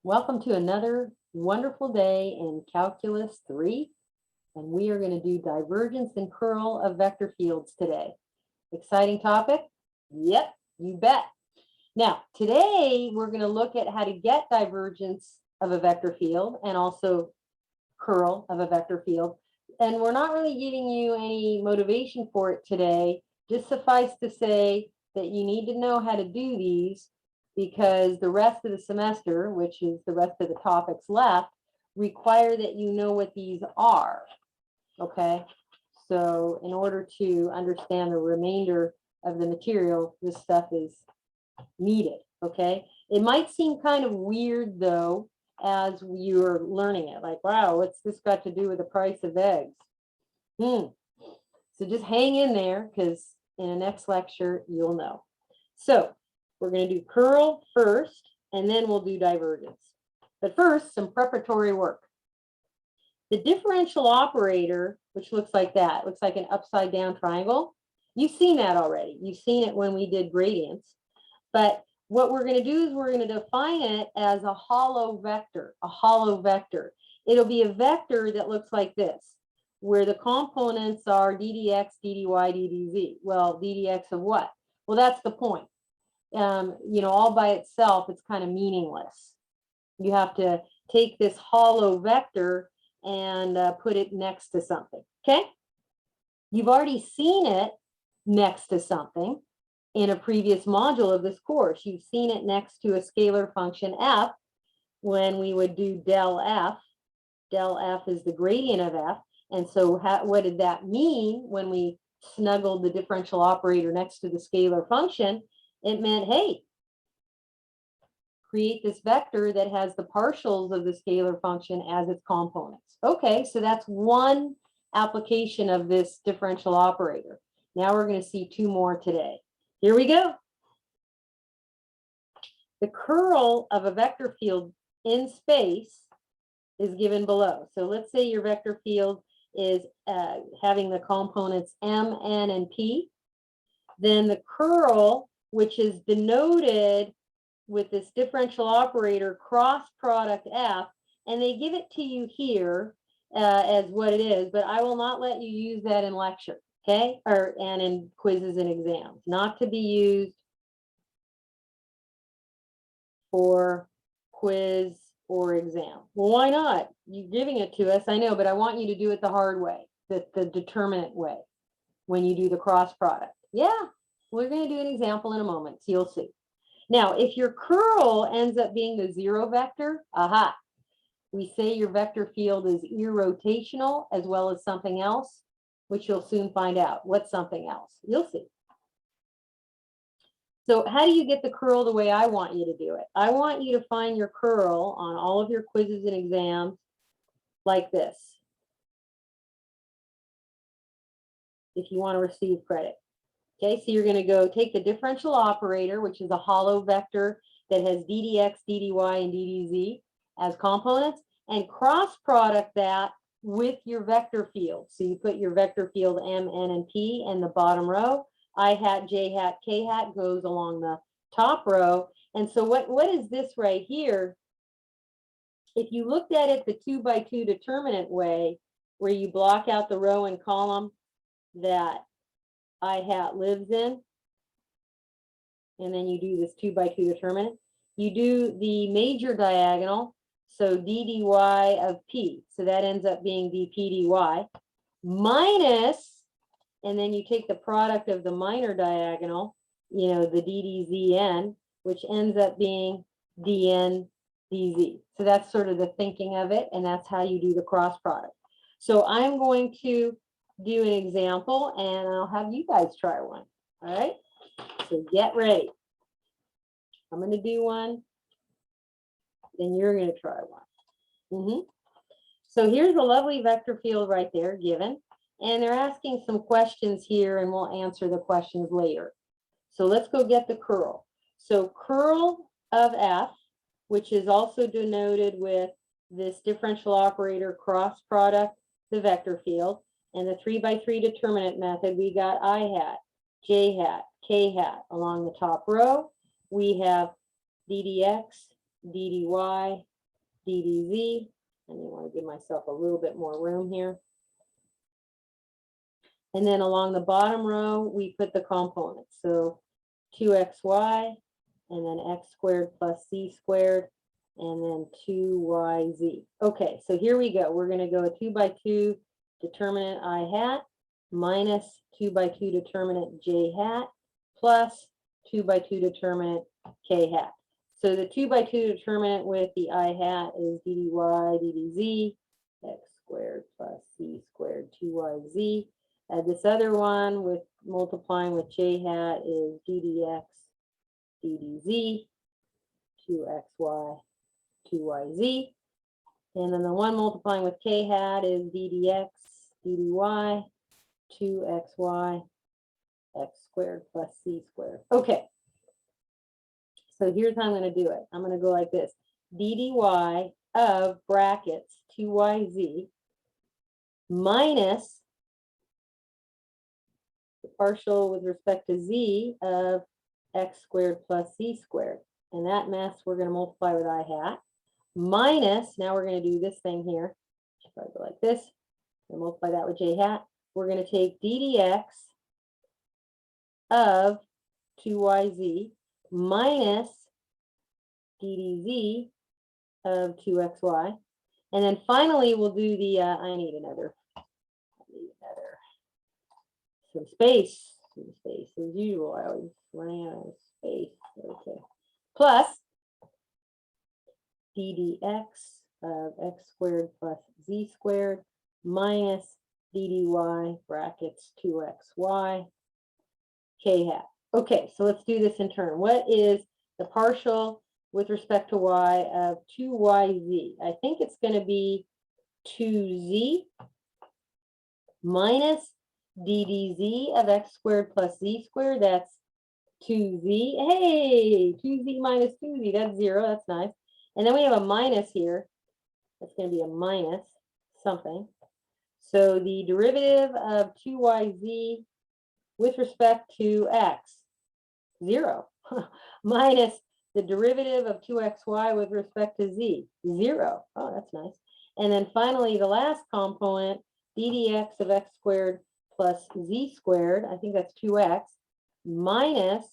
Welcome to another wonderful day in Calculus 3, and we are going to do divergence and curl of vector fields today. Exciting topic? Yep, you bet. Now, today we're going to look at how to get divergence of a vector field and also curl of a vector field. And we're not really giving you any motivation for it today. Just suffice to say that you need to know how to do these because the rest of the semester, which is the rest of the topics left, require that you know what these are. Okay, so in order to understand the remainder of the material, this stuff is needed. Okay, it might seem kind of weird though as you're learning it, like, wow, what's this got to do with the price of eggs? So just hang in there because in the next lecture you'll know. So we're going to do curl first, and then we'll do divergence. But first, some preparatory work. The differential operator, which looks like that, looks like an upside down triangle. You've seen that already. You've seen it when we did gradients. But what we're going to do is we're going to define it as a hollow vector, It'll be a vector that looks like this, where the components are ddx, ddy, ddz. Well, ddx of what? Well, that's the point. All by itself, it's kind of meaningless. You have to take this hollow vector and put it next to something, okay? You've already seen it next to something in a previous module of this course. You've seen it next to a scalar function f when we would do del f. Del f is the gradient of f. And so what did that mean when we snuggled the differential operator next to the scalar function? It meant, hey, create this vector that has the partials of the scalar function as its components. Okay, so that's one application of this differential operator. Now we're going to see two more today. Here we go. The curl of a vector field in space is given below. So let's say your vector field is having the components m, n, and p. Then the curl, which is denoted with this differential operator cross product f, and they give it to you here as what it is, but I will not let you use that in lecture, okay? And in quizzes and exams, not to be used for quiz or exam. Well, why not? You're giving it to us, I know, but I want you to do it the hard way, the determinant way, when you do the cross product. Yeah, we're going to do an example in a moment, so you'll see. Now, if your curl ends up being the zero vector, aha, we say your vector field is irrotational as well as something else, which you'll soon find out. What's something else? You'll see. So how do you get the curl the way I want you to do it? I want you to find your curl on all of your quizzes and exams like this, if you want to receive credit. Okay, so you're going to go take the differential operator, which is a hollow vector that has ddx, ddy, and ddz as components, and cross product that with your vector field. So you put your vector field m, n, and p in the bottom row. I hat, j hat, k hat goes along the top row. And so what is this right here? If you looked at it the 2x2 determinant way, where you block out the row and column that I hat lives in, and then you do this 2x2 determinant, you do the major diagonal, so ddy of p, so that ends up being dp dy, minus, and then you take the product of the minor diagonal, the ddZn, which ends up being dn dz. So that's sort of the thinking of it, and that's how you do the cross product. So I'm going to do an example, and I'll have you guys try one. All right, so get ready. I'm going to do one, then you're going to try one. So here's a lovely vector field right there given, and they're asking some questions here, and we'll answer the questions later. So let's go get the curl. So curl of f, which is also denoted with this differential operator cross product the vector field, and the 3x3 determinant method, we got I hat, j hat, k hat along the top row. We have ddx, ddy, ddz. And you want to give myself a little bit more room here. And then along the bottom row, we put the components. So 2xy, and then x squared plus c squared, and then 2yz. Okay, so here we go. We're going to go a 2 by 2 determinant I hat minus 2 by 2 determinant j hat plus 2 by 2 determinant k hat. So the 2 by 2 determinant with the I hat is ddy ddz, x squared plus c squared 2yz. This other one with multiplying with j hat is ddx ddz, 2xy, 2yz. And then the one multiplying with k hat is ddx ddy, 2xy, x squared plus c squared. Okay. So here's how I'm going to do it. I'm going to go like this. ddy of brackets 2yz minus the partial with respect to z of x squared plus c squared. And that mess we're going to multiply with I hat. Minus, now we're going to do this thing here. If I go like this, and multiply that with j hat. We're going to take ddx of 2yz minus ddz of 2xy. And then finally, we'll do the, I need another, some space as usual. I always run out of space. Okay. Plus ddx of x squared plus z squared minus ddy brackets 2xy k hat. Okay, so let's do this in turn. What is the partial with respect to y of 2yz? I think it's going to be 2z minus ddz of x squared plus z squared. That's 2z. Hey, 2z minus 2z. That's 0. That's nice. And then we have a minus here. That's going to be a minus something. So the derivative of 2yz with respect to x, 0, minus the derivative of 2xy with respect to z, 0. Oh, that's nice. And then finally, the last component, ddx of x squared plus z squared, I think that's 2x, minus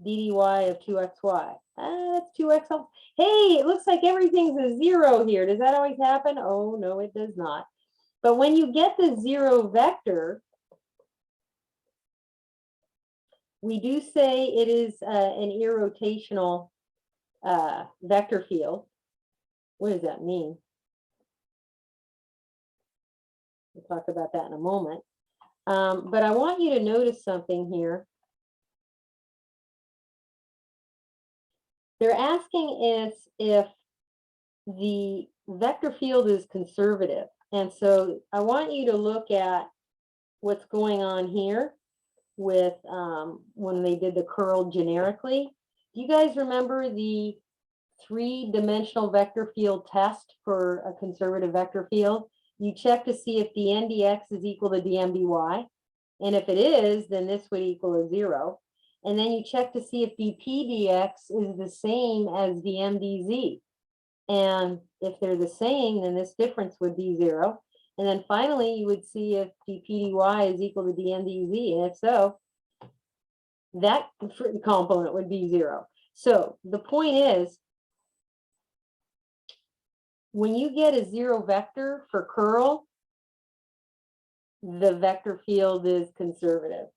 ddy of 2xy. That's 2x. Hey, it looks like everything's a 0 here. Does that always happen? Oh, no, it does not. But when you get the 0 vector, we do say it is an irrotational vector field. What does that mean? We'll talk about that in a moment. But I want you to notice something here. They're asking if the vector field is conservative. And so I want you to look at what's going on here with when they did the curl generically. Do you guys remember the 3-dimensional vector field test for a conservative vector field? You check to see if dn dx is equal to dm dy. And if it is, then this would equal a 0. And then you check to see if dp dx is the same as dm dz. And if they're the same, then this difference would be 0. And then finally, you would see if dp dy is equal to dm dz. And if so, that component would be 0. So the point is, when you get a 0 vector for curl, the vector field is conservative.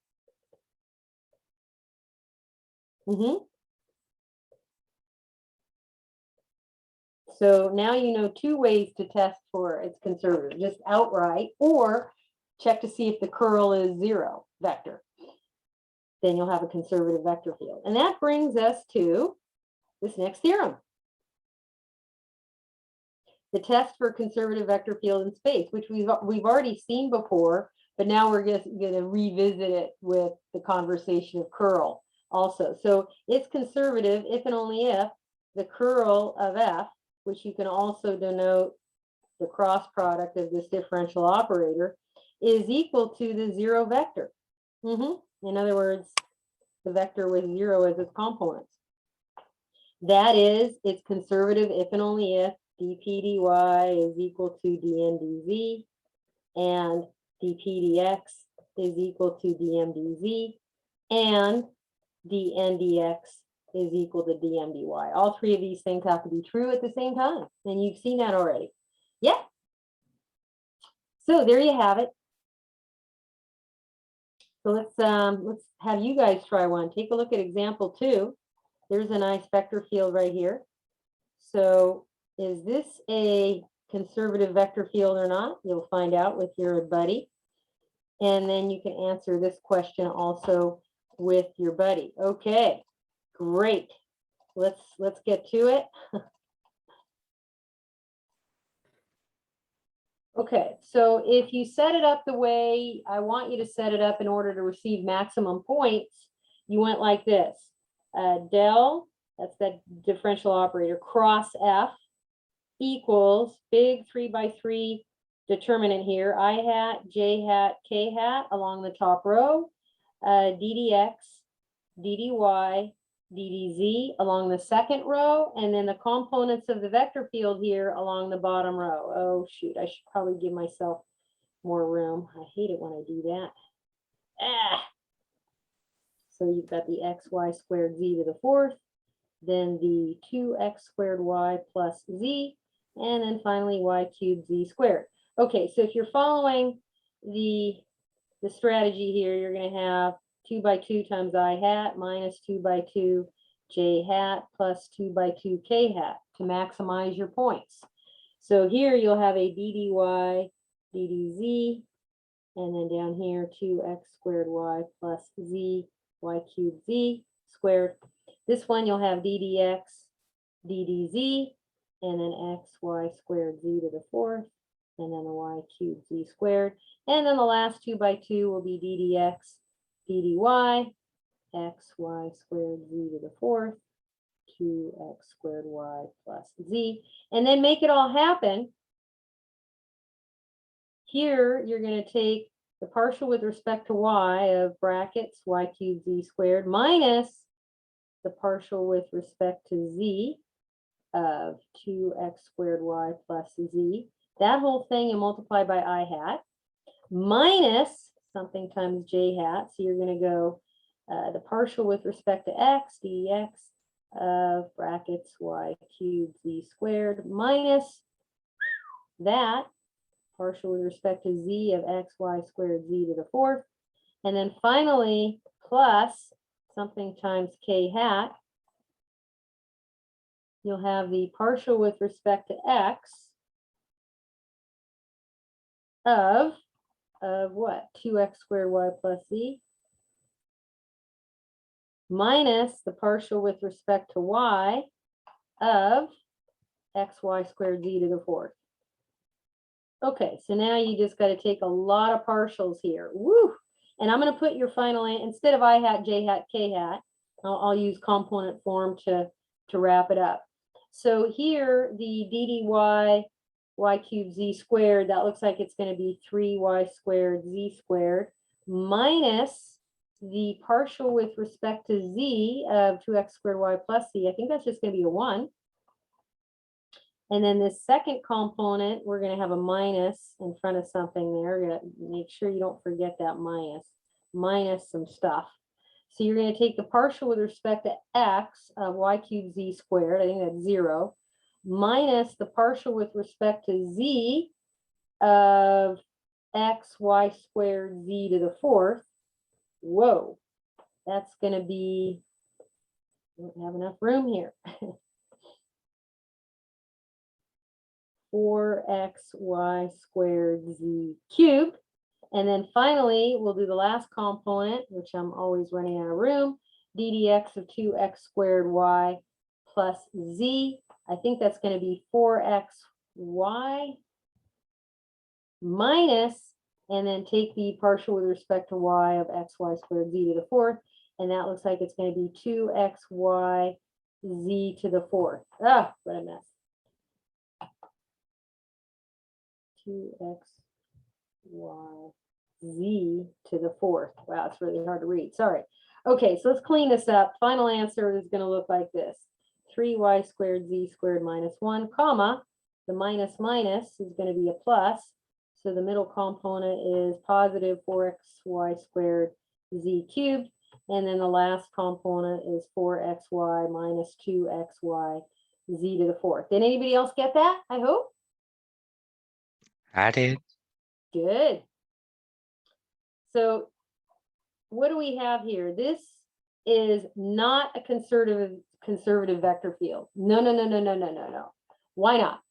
So now you know 2 ways to test for its conservative, just outright, or check to see if the curl is 0 vector. Then you'll have a conservative vector field. And that brings us to this next theorem. The test for conservative vector field in space, which we've already seen before, but now we're just going to revisit it with the conversation of curl also. So it's conservative if and only if the curl of f, which you can also denote the cross product of this differential operator, is equal to the 0 vector. In other words, the vector with 0 as its components. That is, it's conservative if and only if dp dy is equal to dn dz, and dp dx is equal to dm dz, and dn dx is equal to dm dy. All three of these things have to be true at the same time, and you've seen that already. Yeah. So there you have it. So let's have you guys try one. Take a look at example 2. There's a nice vector field right here. So is this a conservative vector field or not? You'll find out with your buddy. And then you can answer this question also with your buddy. Okay, great. Let's get to it. Okay, so if you set it up the way I want you to set it up in order to receive maximum points, you went like this. Del, that's that differential operator, cross F equals big 3x3 determinant here, I hat, j hat, k hat along the top row, ddx, ddy, ddz along the second row, and then the components of the vector field here along the bottom row. Oh shoot, I should probably give myself more room. I hate it when I do that. So you've got the xy squared z to the fourth, then the 2x squared y plus z, and then finally y cubed z squared. Okay, so if you're following the strategy here, you're going to have 2 by 2 times I hat minus 2 by 2 j hat plus 2 by 2 k hat to maximize your points. So here you'll have a ddy, ddz, and then down here 2x squared y plus z, y cubed z squared. This one you'll have ddx, ddz, and then xy squared z to the fourth, and then the y cubed z squared. And then the last 2 by 2 will be ddx, ddy, xy squared z to the fourth, 2x squared y plus z. And then make it all happen. Here, you're going to take the partial with respect to y of brackets y cubed z squared minus the partial with respect to z of 2x squared y plus z. That whole thing you multiply by I hat minus something times j hat. So you're going to go the partial with respect to x, dx of brackets y cubed z squared minus that partial with respect to z of xy squared z to the fourth. And then finally plus something times k hat. You'll have the partial with respect to x of what? 2x squared y plus z minus the partial with respect to y of xy squared z to the fourth. Okay, so now you just got to take a lot of partials here. Woo! And I'm going to put your final, instead of I hat, j hat, k hat, I'll use component form to wrap it up. So here, the ddy y cubed z squared, that looks like it's going to be 3y squared z squared minus the partial with respect to z of 2x squared y plus z. I think that's just going to be a 1. And then this second component, we're going to have a minus in front of something there. We're going to make sure you don't forget that minus some stuff. So you're going to take the partial with respect to x of y cubed z squared, I think that's 0, minus the partial with respect to z of xy squared z to the fourth. Whoa, that's going to be, I don't have enough room here. 4xy squared z cubed. And then finally, we'll do the last component, which I'm always running out of room, ddx of 2x squared y plus z. I think that's going to be 4xy minus, and then take the partial with respect to y of xy squared z to the fourth. And that looks like it's going to be 2xy z to the fourth. Ah, what a mess. 2xy z to the fourth. Wow, it's really hard to read. Sorry. Okay, so let's clean this up. Final answer is going to look like this. 3y squared z squared minus 1, comma, The minus minus is going to be a plus. So the middle component is positive 4xy squared z cubed. And then the last component is 4xy minus 2xy z to the fourth. Did anybody else get that? I hope. I did. Good. So what do we have here? This is not a conservative vector field. No, no, no, no, no, no, no, no. Why not?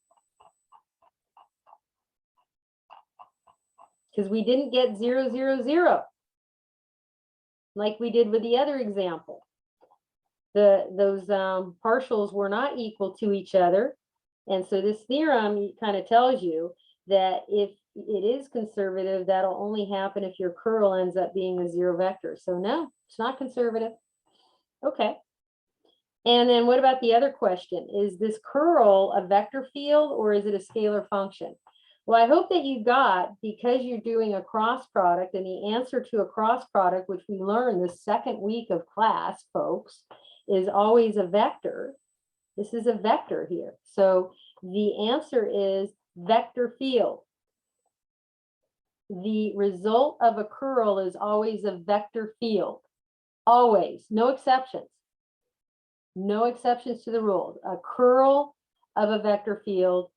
Because we didn't get 0, 0, 0 like we did with the other example. Those partials were not equal to each other. And so this theorem kind of tells you that if it is conservative, that'll only happen if your curl ends up being a zero vector. So no, it's not conservative. Okay. And then what about the other question? Is this curl a vector field or is it a scalar function? Well, I hope that you got, because you're doing a cross product, and the answer to a cross product, which we learned the second week of class, folks, is always a vector. This is a vector here. So the answer is vector field. The result of a curl is always a vector field. Always, no exceptions. No exceptions to the rule. A curl of a vector field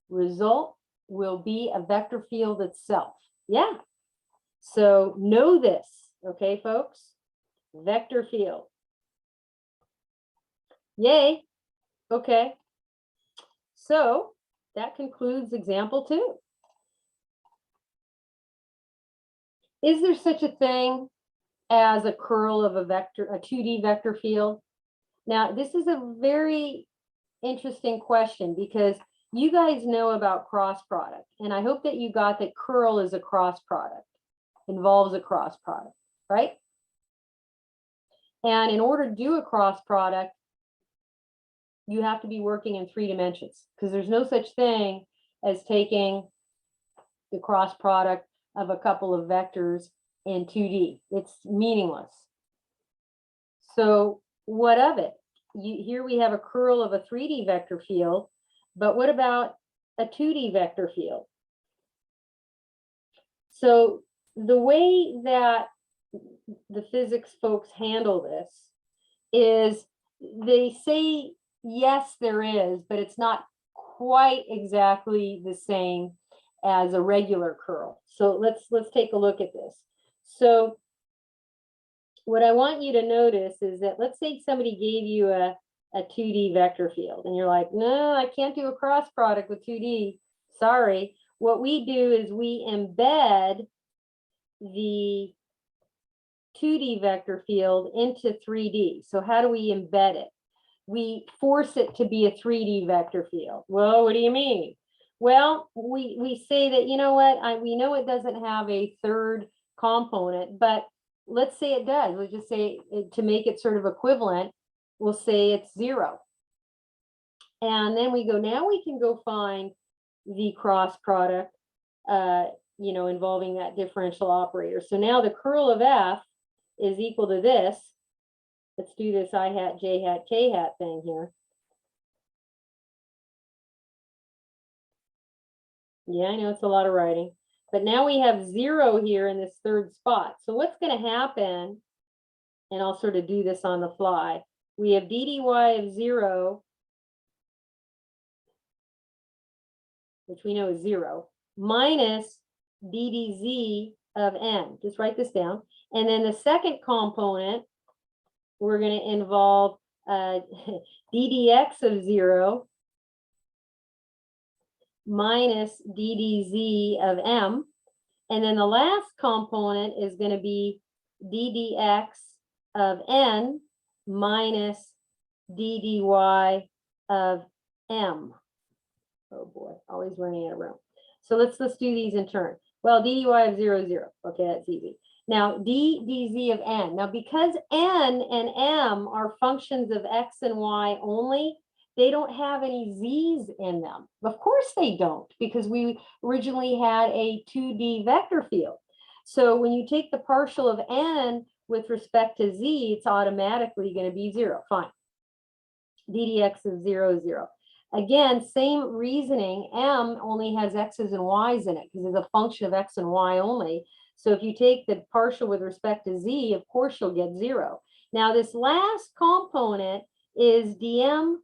result will be a vector field itself. Yeah. So know this, okay, folks? Vector field. Yay. Okay. So that concludes example 2. Is there such a thing as a curl of a vector, a 2D vector field? Now, this is a very interesting question because you guys know about cross product, and I hope that you got that curl is a cross product, involves a cross product, right? And in order to do a cross product, you have to be working in 3 dimensions because there's no such thing as taking the cross product of a couple of vectors in 2D. It's meaningless. So what of it? Here we have a curl of a 3D vector field, but what about a 2D vector field? So the way that the physics folks handle this is they say, yes, there is, but it's not quite exactly the same as a regular curl. So let's take a look at this. So what I want you to notice is that, let's say somebody gave you a 2D vector field and you're like, no, I can't do a cross product with 2D. Sorry. What we do is we embed the 2D vector field into 3D. So how do we embed it? We force it to be a 3D vector field. Well, what do you mean? Well, we say that, you know what, we know it doesn't have a third component, but let's say it does. We'll just say, to make it sort of equivalent, we'll say it's 0. And then we go, now we can go find the cross product, involving that differential operator. So now the curl of F is equal to this. Let's do this I hat, J hat, K hat thing here. Yeah, I know it's a lot of writing, but now we have 0 here in this third spot. So what's going to happen, and I'll sort of do this on the fly, we have d dy of 0, which we know is 0, minus d dz of n. Just write this down. And then the second component, we're going to involve ddx of 0 minus ddz of m. And then the last component is going to be ddx of n minus ddy of m. Oh boy, always running out of room. So let's do these in turn. Well, dy of 0, 0. Okay, that's easy. Now, d dz of n. Now, because n and m are functions of x and y only, they don't have any z's in them. Of course they don't, because we originally had a 2D vector field. So when you take the partial of n with respect to z, it's automatically going to be 0. Fine. ddx of 0, 0. Again, same reasoning. M only has x's and y's in it because it's a function of x and y only. So if you take the partial with respect to z, of course you'll get 0. Now this last component is dm,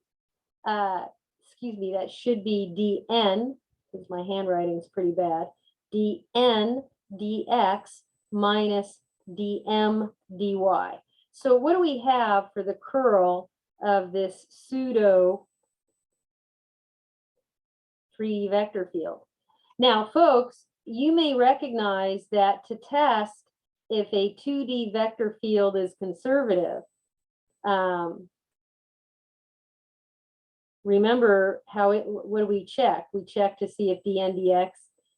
excuse me, that should be dn, because my handwriting is pretty bad, dn dx minus dm dy. So what do we have for the curl of this pseudo 3D vector field? Now, folks, you may recognize that to test if a 2D vector field is conservative, remember what do we check? We check to see if dn dx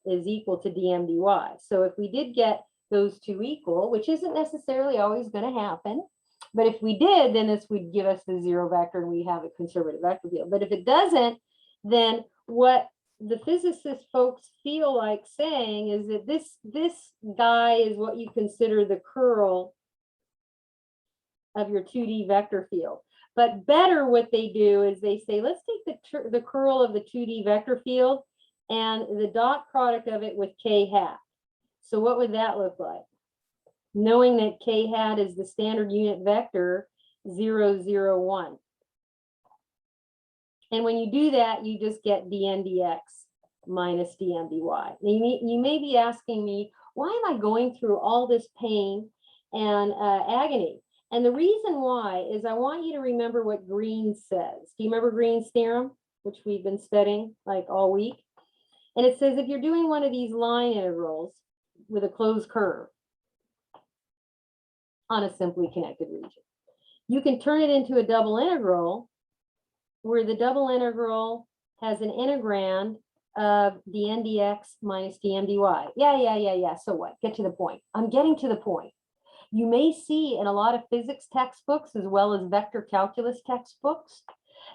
is equal to dm dy. So if we did get those two equal, which isn't necessarily always going to happen, but if we did, then this would give us the 0 vector and we have a conservative vector field. But if it doesn't, then what the physicist folks feel like saying is that this guy is what you consider the curl of your 2D vector field. But better, what they do is they say, let's take the curl of the 2D vector field and the dot product of it with k hat. So what would that look like? Knowing that k hat is the standard unit vector 0, 0, 1. And when you do that, you just get dn dx minus dm dy. You may be asking me, why am I going through all this pain and agony? And the reason why is I want you to remember what Green's says. Do you remember Green's theorem, which we've been studying like all week? And it says if you're doing one of these line integrals with a closed curve on a simply connected region, you can turn it into a double integral where the double integral has an integrand of dn dx minus dm dy. Yeah. So what? Get to the point. I'm getting to the point. You may see in a lot of physics textbooks, as well as vector calculus textbooks,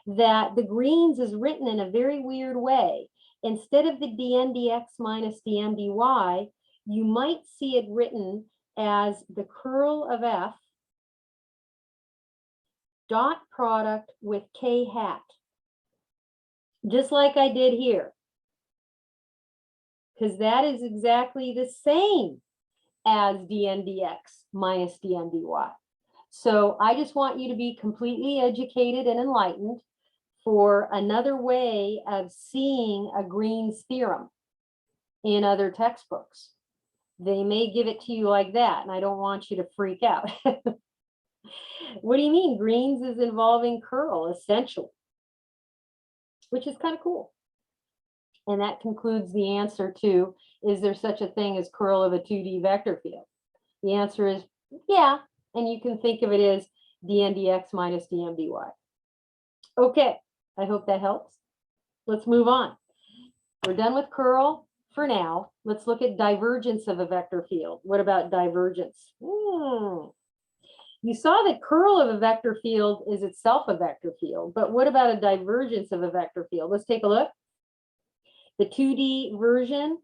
that the Green's is written in a very weird way. Instead of the dn dx minus dm dy, you might see it written as the curl of f dot product with k hat, just like I did here, because that is exactly the same as dn dx minus dm dy. So I just want you to be completely educated and enlightened for another way of seeing a Green's theorem in other textbooks. They may give it to you like that, and I don't want you to freak out. What do you mean? Green's is involving curl, essentially, which is kind of cool. And that concludes the answer to, is there such a thing as curl of a 2D vector field? The answer is yeah, and you can think of it as dn dx minus dm dy. Okay, I hope that helps. Let's move on. We're done with curl for now. Let's look at divergence of a vector field. What about divergence? You saw that curl of a vector field is itself a vector field, but what about a divergence of a vector field? Let's take a look. The 2D version,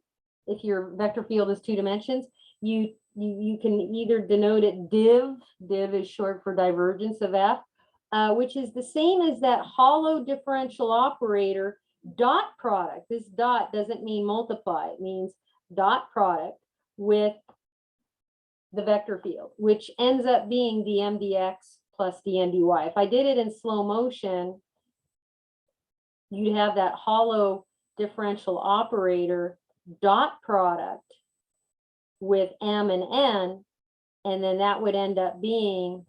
if your vector field is 2 dimensions, you can either denote it div is short for divergence of f, which is the same as that hollow differential operator dot product. This dot doesn't mean multiply, it means dot product with the vector field, which ends up being dm dx plus dn dy. If I did it in slow motion, you'd have that hollow differential operator dot product with m and n, and then that would end up being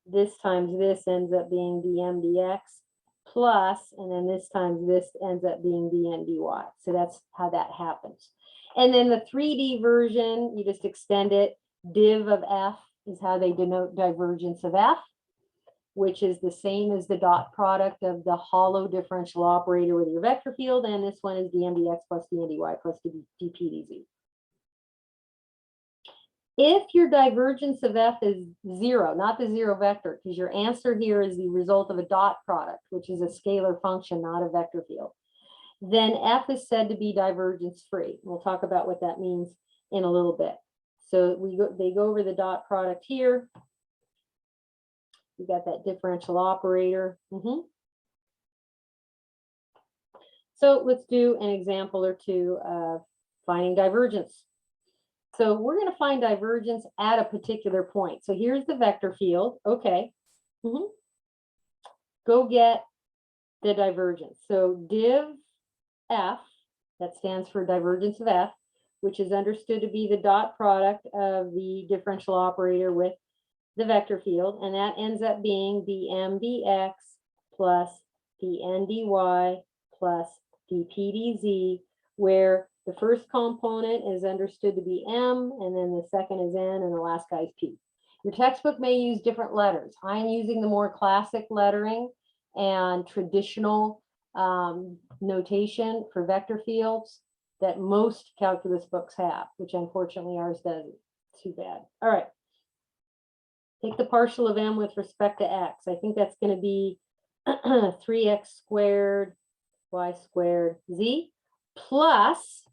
this times this ends up being dm dx plus, and then this times this ends up being dn dy. So that's how that happens. And then the 3D version, you just extend it. Div of f is how they denote divergence of f, which is the same as the dot product of the hollow differential operator with your vector field. And this one is dm dx plus dn dy plus dp dz. If your divergence of f is 0, not the 0 vector, because your answer here is the result of a dot product, which is a scalar function, not a vector field, then f is said to be divergence free. We'll talk about what that means in a little bit. So they go over the dot product here. You got that differential operator. So let's do an example or two of finding divergence. So we're going to find divergence at a particular point. So here's the vector field. Okay. Go get the divergence. So div F, that stands for divergence of F, which is understood to be the dot product of the differential operator with the vector field. And that ends up being dm dx plus dn dy plus dp dz, where the first component is understood to be m, and then the second is n, and the last guy is p. Your textbook may use different letters. I'm using the more classic lettering and traditional notation for vector fields that most calculus books have, which unfortunately ours doesn't. Too bad. All right. Take the partial of m with respect to x. I think that's going to be 3x squared y squared z plus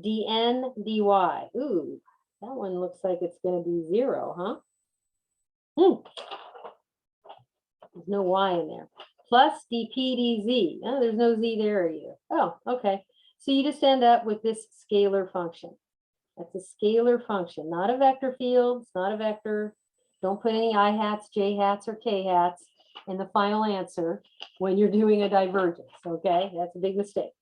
dn dy. Ooh, that one looks like it's going to be 0, huh? There's no y in there. Plus dp dz. Oh, there's no z there either. Oh, okay. So you just end up with this scalar function. That's a scalar function, not a vector field. It's not a vector. Don't put any I hats, j hats, or k hats in the final answer when you're doing a divergence, okay? That's a big mistake.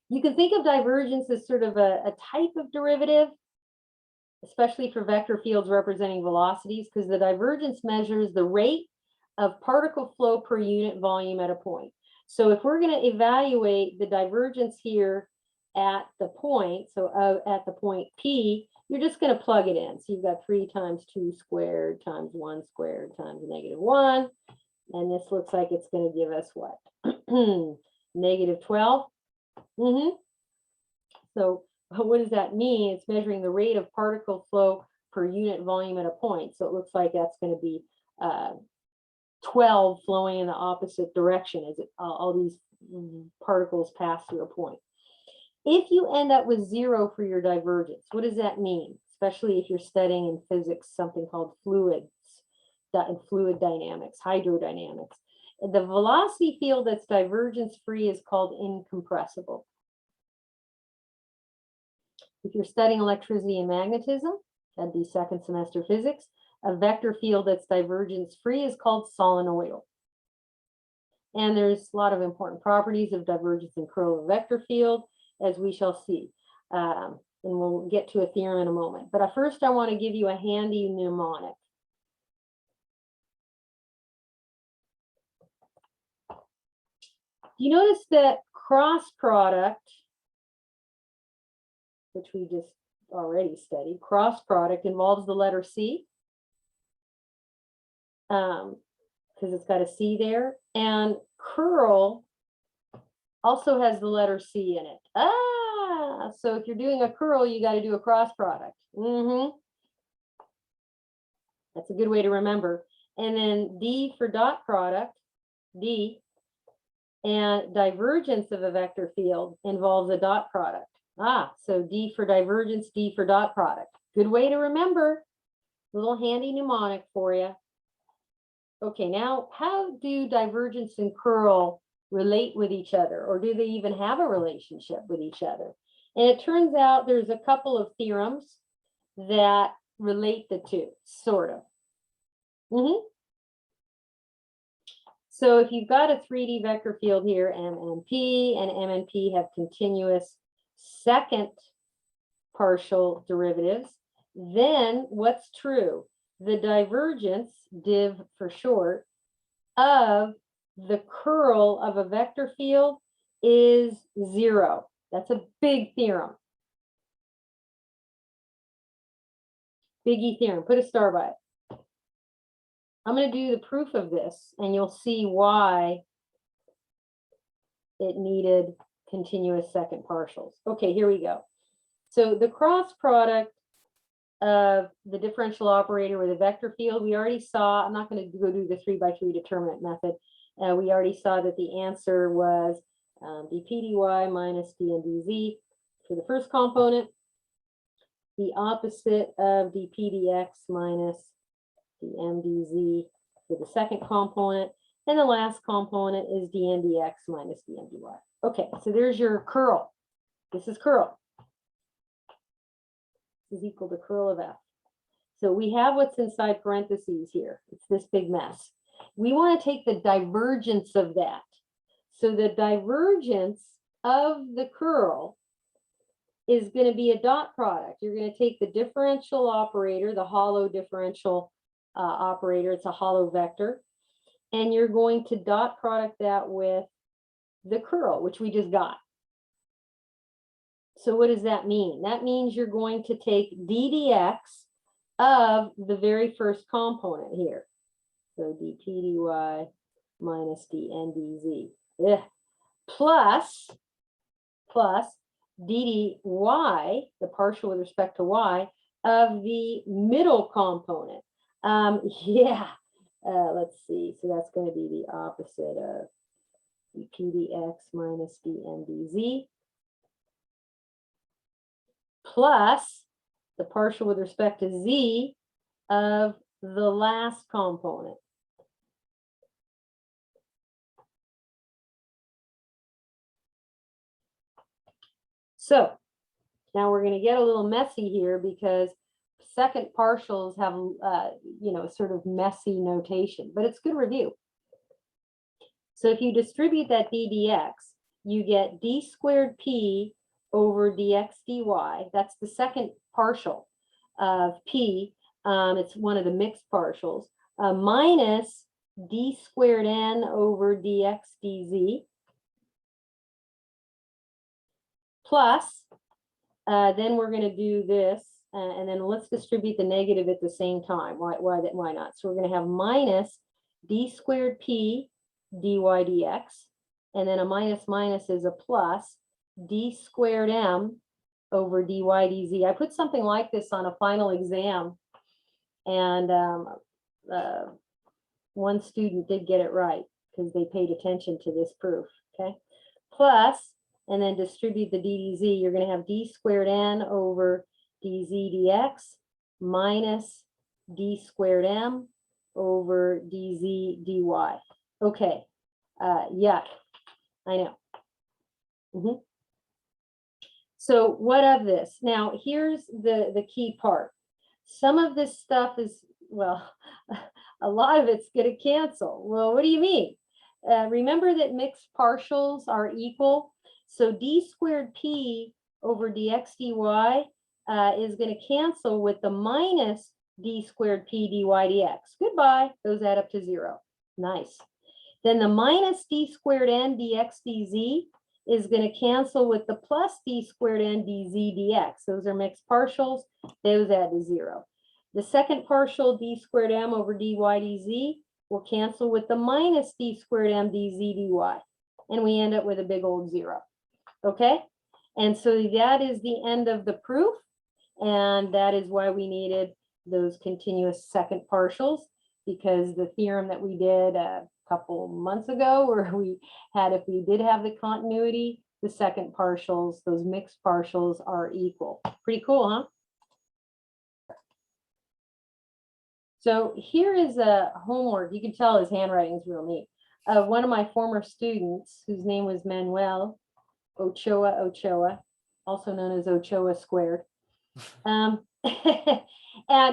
You can think of divergence as sort of a type of derivative, especially for vector fields representing velocities, because the divergence measures the rate of particle flow per unit volume at a point. So if we're going to evaluate the divergence here at the point, so at the point P, you're just going to plug it in. So you've got 3 times 2 squared times 1 squared times -1. And this looks like it's going to give us what? -12. So what does that mean? It's measuring the rate of particle flow per unit volume at a point. So it looks like that's going to be 12 flowing in the opposite direction as all these particles pass through a point. If you end up with 0 for your divergence, what does that mean? Especially if you're studying in physics something called fluid dynamics, hydrodynamics. The velocity field that's divergence free is called incompressible. If you're studying electricity and magnetism, that'd be second semester physics, a vector field that's divergence free is called solenoidal. And there's a lot of important properties of divergence and curl of a vector field, as we shall see. And we'll get to a theorem in a moment. But first, I want to give you a handy mnemonic. You notice that cross product, which we just already studied, cross product involves the letter C, because it's got a C there, and curl also has the letter C in it. So if you're doing a curl, you got to do a cross product. That's a good way to remember. And then D for dot product, D, and divergence of a vector field involves a dot product. So D for divergence, D for dot product. Good way to remember. Little handy mnemonic for you. Okay, now how do divergence and curl relate with each other, or do they even have a relationship with each other? And it turns out there's a couple of theorems that relate the two, sort of. So if you've got a 3D vector field here, M and P, and M and P have continuous second partial derivatives, then what's true? The divergence, div for short, of the curl of a vector field is 0. That's a big theorem. Biggie theorem. Put a star by it. I'm going to do the proof of this, and you'll see why it needed continuous second partials. Okay, here we go. So the cross product of the differential operator with a vector field, we already saw. I'm not going to go do the 3x3 determinant method. We already saw that the answer was dp dy minus dn dz for the first component, the opposite of dp dx minus dm dz for the second component. And the last component is dn dx minus dn dy. Okay, so there's your curl. This is curl. This is equal to curl of f. So we have what's inside parentheses here. It's this big mess. We want to take the divergence of that. So the divergence of the curl is going to be a dot product. You're going to take the differential operator, the hollow differential operator, it's a hollow vector, and you're going to dot product that with the curl, which we just got. So what does that mean? That means you're going to take d dx of the very first component here. So dt dy minus dn dz. Yeah. Plus dy, the partial with respect to y, of the middle component. Let's see. So that's going to be the opposite of dp dx minus dn dz plus the partial with respect to z of the last component. So now we're going to get a little messy here because second partials have, sort of messy notation, but it's good review. So if you distribute that d dx, you get d squared p over dx dy. That's the second partial of p. It's one of the mixed partials, minus d squared n over dx dz, plus, then we're going to do this, and then let's distribute the negative at the same time. Why not? So we're going to have minus d squared p dy dx, and then a minus minus is a plus d squared m over dy dz. I put something like this on a final exam, and one student did get it right because they paid attention to this proof. Okay, plus, and then distribute the ddz. You're going to have d squared n over dz dx minus d squared m over dz dy. Okay, yuck, I know. So what of this? Now, here's the key part. Some of this stuff is, well, a lot of it's going to cancel. Well, what do you mean? Remember that mixed partials are equal. So d squared p over dx dy is going to cancel with the minus d squared p dy dx. Goodbye. Those add up to 0. Nice. Then the minus d squared n dx dz is going to cancel with the plus d squared n dz dx. Those are mixed partials. Those add to 0. The second partial d squared m over dy dz will cancel with the minus d squared m dz dy. And we end up with a big old 0. Okay? And so that is the end of the proof. And that is why we needed those continuous second partials, because the theorem that we did a couple months ago, where we had, if we did have the continuity, the second partials, those mixed partials are equal. Pretty cool, huh? So here is a homework. You can tell his handwriting is real neat. Of one of my former students, whose name was Manuel Ochoa, also known as Ochoa squared. And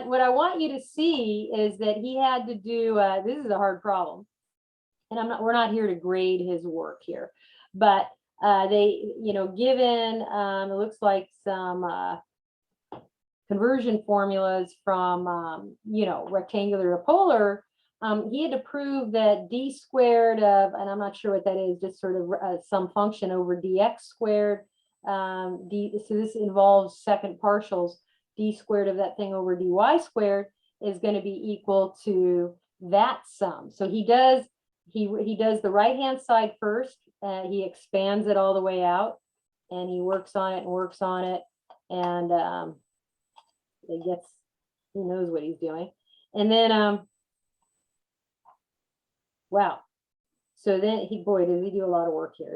what I want you to see is that he had to do, this is a hard problem. And we're not here to grade his work here, but they, given, it looks like some conversion formulas from, rectangular to polar, he had to prove that d squared of, and I'm not sure what that is, just sort of some function over dx squared. So this involves second partials. D squared of that thing over dy squared is going to be equal to that sum. So he does the right hand side first. He expands it all the way out, and he works on it, and he knows what he's doing. And then wow. So then boy, does he do a lot of work here.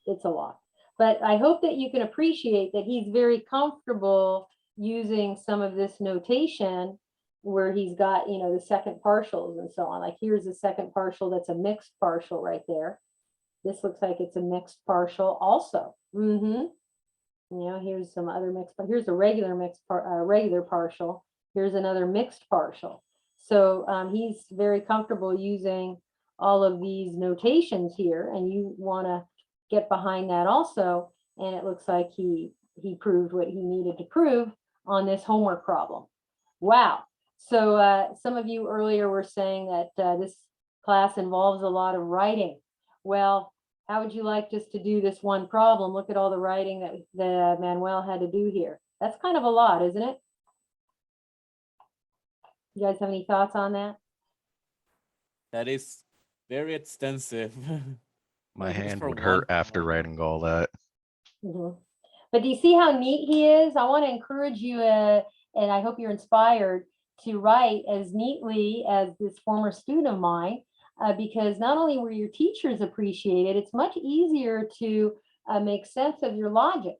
It's a lot. But I hope that you can appreciate that he's very comfortable using some of this notation where he's got, you know, the second partials and so on. Like here's the second partial that's a mixed partial right there. This looks like it's a mixed partial also. You know, here's some other mixed, but here's a regular regular partial. Here's another mixed partial. So he's very comfortable using all of these notations here, and you want to get behind that also. And it looks like he proved what he needed to prove on this homework problem. Wow. So some of you earlier were saying that this class involves a lot of writing. Well, how would you like just to do this one problem? Look at all the writing that Manuel had to do here. That's kind of a lot, isn't it? You guys have any thoughts on that? That is very extensive. My Just hand for would hurt one after problem. writing all that. But do you see how neat he is? I want to encourage you, and I hope you're inspired to write as neatly as this former student of mine, because not only were your teachers appreciated, it's much easier to make sense of your logic,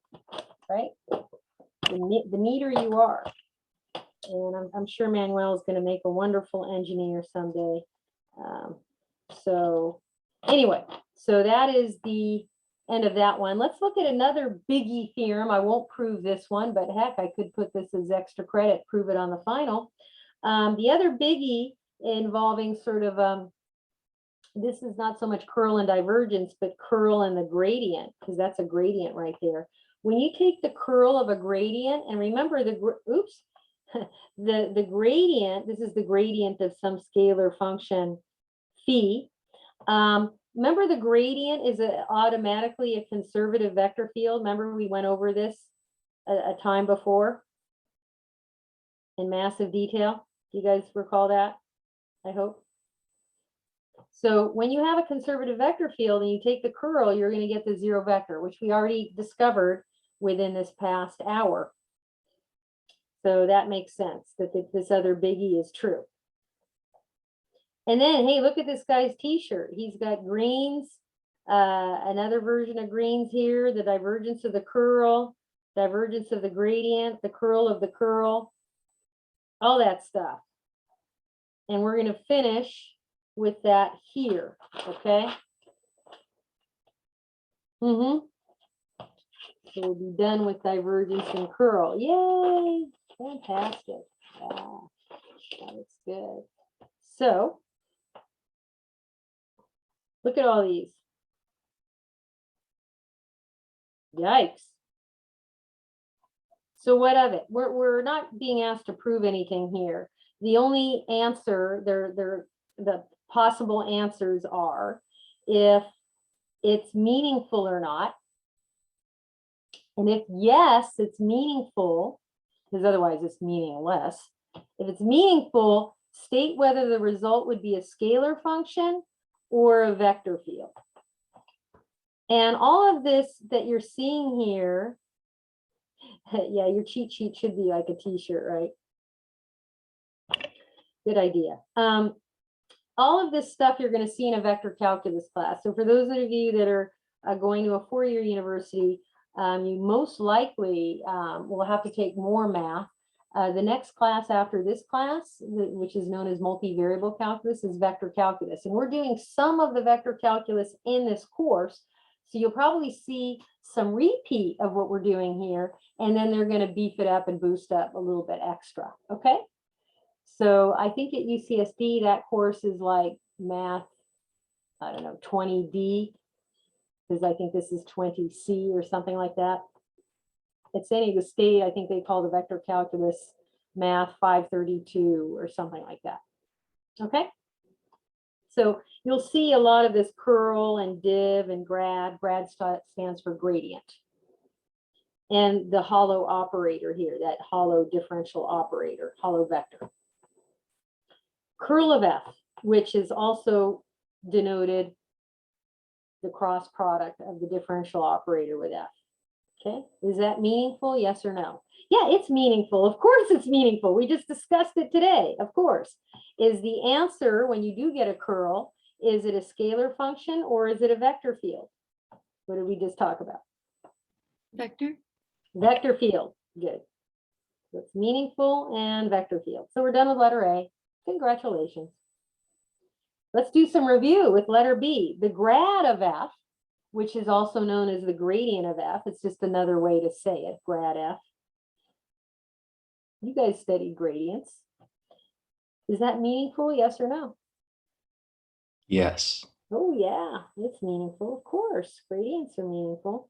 right? The neater you are. And I'm sure Manuel is going to make a wonderful engineer someday. So anyway, so that is the end of that one. Let's look at another biggie theorem. I won't prove this one, but heck, I could put this as extra credit, prove it on the final. The other biggie involving sort of, this is not so much curl and divergence, but curl and the gradient, because that's a gradient right there. When you take the curl of a gradient, and remember the gradient, this is the gradient of some scalar function phi. Remember the gradient is automatically a conservative vector field. Remember we went over this a time before in massive detail. Do you guys recall that? I hope. So when you have a conservative vector field and you take the curl, you're going to get the zero vector, which we already discovered within this past hour. So that makes sense that this other biggie is true. And then, hey, look at this guy's t-shirt. He's got greens, another version of greens here, the divergence of the curl, divergence of the gradient, the curl of the curl, all that stuff. And we're going to finish with that here, okay? So we'll be done with divergence and curl. Yay, fantastic. Yeah, that's good. So, look at all these. Yikes. So what of it? We're not being asked to prove anything here. The only answer, the possible answers are if it's meaningful or not. And if yes, it's meaningful, because otherwise it's meaningless. If it's meaningful, state whether the result would be a scalar function or a vector field. And all of this that you're seeing here, yeah, your cheat sheet should be like a t-shirt, right? Good idea. All of this stuff you're going to see in a vector calculus class. So for those of you that are going to a four-year university, you most likely will have to take more math. The next class after this class, which is known as multivariable calculus, is vector calculus. And we're doing some of the vector calculus in this course. So you'll probably see some repeat of what we're doing here, and then they're going to beef it up and boost up a little bit extra, okay? So I think at UCSD, that course is like math, I don't know, 20D, because I think this is 20C or something like that. At San Diego State, I think they call the vector calculus math 532 or something like that. Okay. So you'll see a lot of this curl and div and grad. Grad stands for gradient. And the hollow operator here, that hollow differential operator, hollow vector. Curl of F, which is also denoted the cross product of the differential operator with F. Okay, is that meaningful? Yes or no? Yeah, it's meaningful. Of course it's meaningful. We just discussed it today. Of course. Is the answer when you do get a curl, is it a scalar function or is it a vector field? What did we just talk about? Vector. Vector field. Good. So it's meaningful and vector field. So we're done with letter A. Congratulations. Let's do some review with letter B. The grad of F, which is also known as the gradient of F. It's just another way to say it, grad F. You guys studied gradients. Is that meaningful, yes or no? Yes. Oh yeah, it's meaningful, of course. Gradients are meaningful.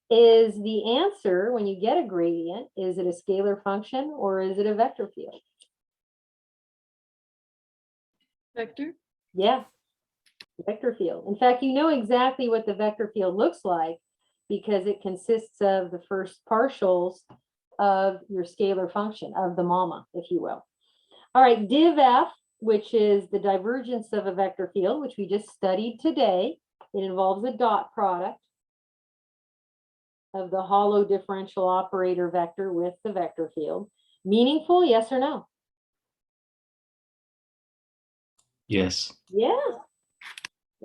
Is the answer, when you get a gradient, is it a scalar function or is it a vector field? Vector? Yeah, vector field. In fact, you know exactly what the vector field looks like because it consists of the first partials of your scalar function, of the mama, if you will. All right, div F, which is the divergence of a vector field, which we just studied today. It involves a dot product of the hollow differential operator vector with the vector field. Meaningful, yes or no? Yes. Yeah,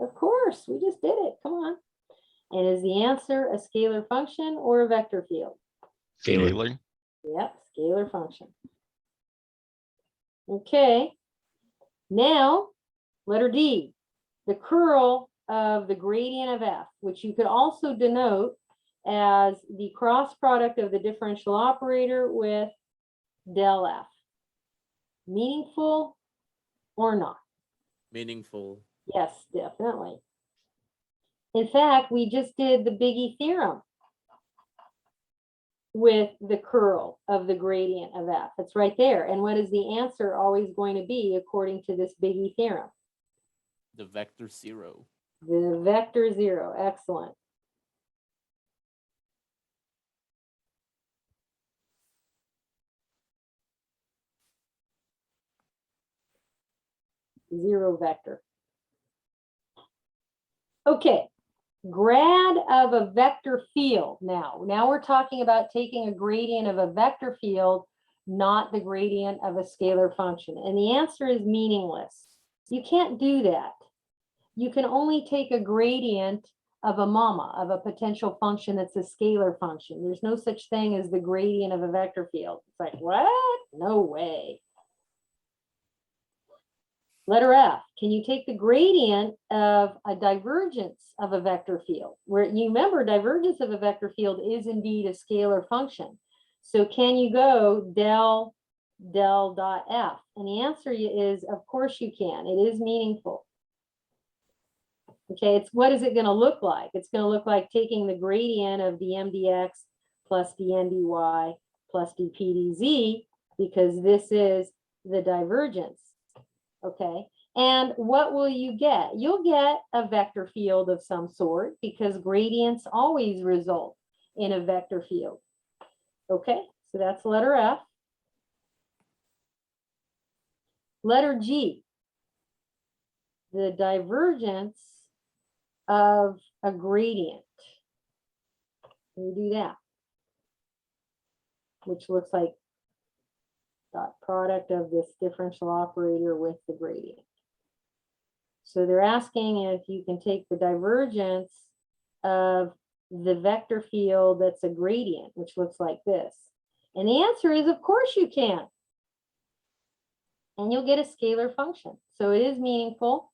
of course. We just did it. Come on. And is the answer a scalar function or a vector field? Scalar. Yep, scalar function. Okay. Now, letter D, the curl of the gradient of F, which you could also denote as the cross product of the differential operator with del F. Meaningful or not? Meaningful. Yes, definitely. In fact, we just did the Biggie theorem with the curl of the gradient of F. It's right there. And what is the answer always going to be according to this Biggie theorem? The vector 0. The vector 0. Excellent. Zero vector. Okay, grad of a vector field. Now we're talking about taking a gradient of a vector field, not the gradient of a scalar function. And the answer is meaningless. You can't do that. You can only take a gradient of a mama, of a potential function that's a scalar function. There's no such thing as the gradient of a vector field. It's like, what? No way. Letter F, can you take the gradient of a divergence of a vector field? Where you remember divergence of a vector field is indeed a scalar function. So can you go del dot F? And the answer is, of course you can. It is meaningful. Okay, it's what is it going to look like? It's going to look like taking the gradient of dm dx plus dn dy plus dp dz, because this is the divergence. Okay, and what will you get? You'll get a vector field of some sort because gradients always result in a vector field. Okay, so that's letter F. Letter G, the divergence of a gradient. We do that, which looks like dot product of this differential operator with the gradient. So they're asking if you can take the divergence of the vector field that's a gradient, which looks like this. And the answer is, of course you can. And you'll get a scalar function. So it is meaningful.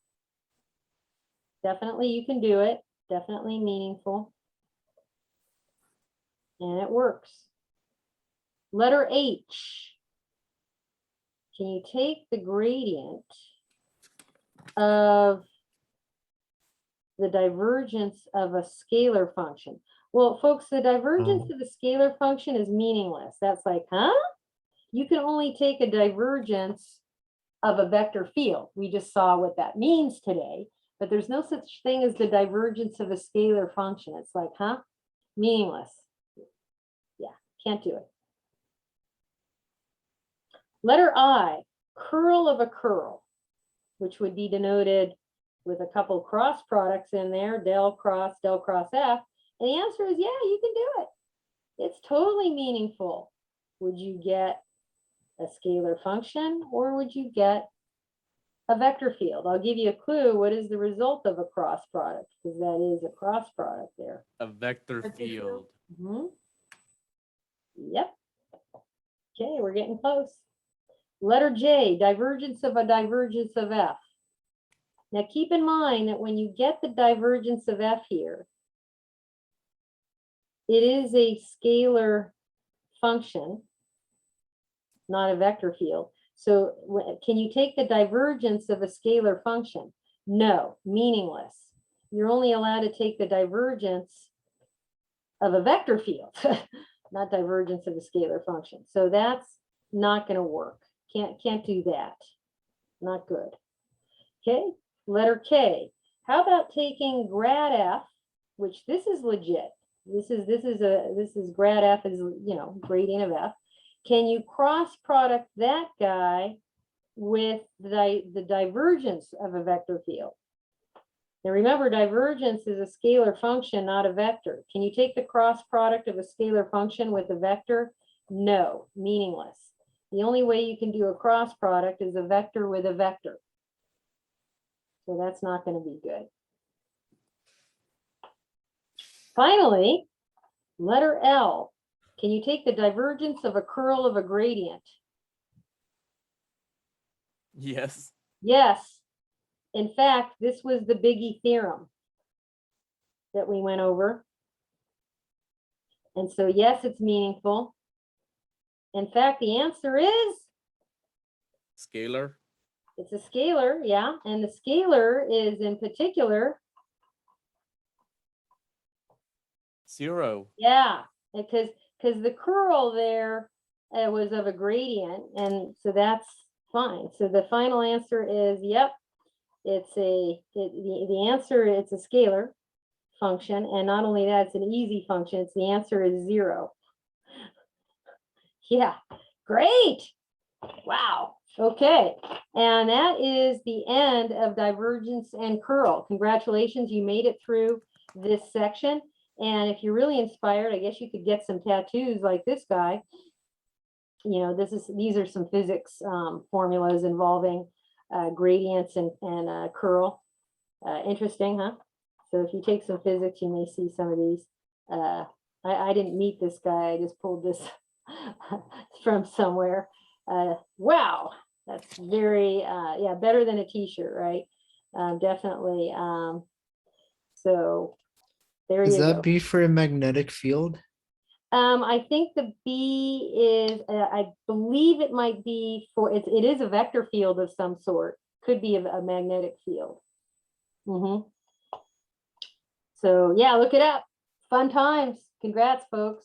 Definitely you can do it. Definitely meaningful. And it works. Letter H. Can you take the gradient of the divergence of a scalar function? Well, folks, the divergence of a scalar function is meaningless. That's like, huh? You can only take a divergence of a vector field. We just saw what that means today, but there's no such thing as the divergence of a scalar function. It's like, huh? Meaningless. Yeah, can't do it. Letter I, curl of a curl, which would be denoted with a couple cross products in there, del cross F. And the answer is, yeah, you can do it. It's totally meaningful. Would you get a scalar function or would you get a vector field? I'll give you a clue. What is the result of a cross product? Because that is a cross product there. A vector Vector field. field. Yep. Okay, we're getting close. Letter J, divergence of a divergence of F. Now keep in mind that when you get the divergence of F here, it is a scalar function, not a vector field. So can you take the divergence of a scalar function? No, meaningless. You're only allowed to take the divergence of a vector field, not divergence of a scalar function. So that's not going to work. Can't do that. Not good. Okay, letter K. How about taking grad F, which this is legit. This is grad F is, you know, gradient of F. Can you cross product that guy with the divergence of a vector field? Now remember, divergence is a scalar function, not a vector. Can you take the cross product of a scalar function with a vector? No, meaningless. The only way you can do a cross product is a vector with a vector. So that's not going to be good. Finally, letter L. Can you take the divergence of a curl of a gradient? Yes. Yes. In fact, this was the Biggie theorem that we went over. And so, yes, it's meaningful. In fact, the answer is Scalar. it's a scalar, yeah. And the scalar is in particular, 0. yeah, because the curl there was of a gradient, and so that's fine. So the final answer is, yep, it's the answer, it's a scalar function, and not only that, it's an easy function. It's the answer is 0. Yeah, great. Wow. Okay, and that is the end of divergence and curl. Congratulations, you made it through this section. And if you're really inspired, I guess you could get some tattoos like this guy. You know, these are some physics formulas involving gradients and curl. Interesting, huh? So if you take some physics, you may see some of these. I didn't meet this guy. I just pulled this from somewhere. Wow, that's very, yeah, better than a t-shirt, right? Definitely. So there Is you that go. B for a magnetic field? I think the B is, I believe it might be for, it is a vector field of some sort. Could be a magnetic field. So yeah, look it up. Fun times. Congrats, folks.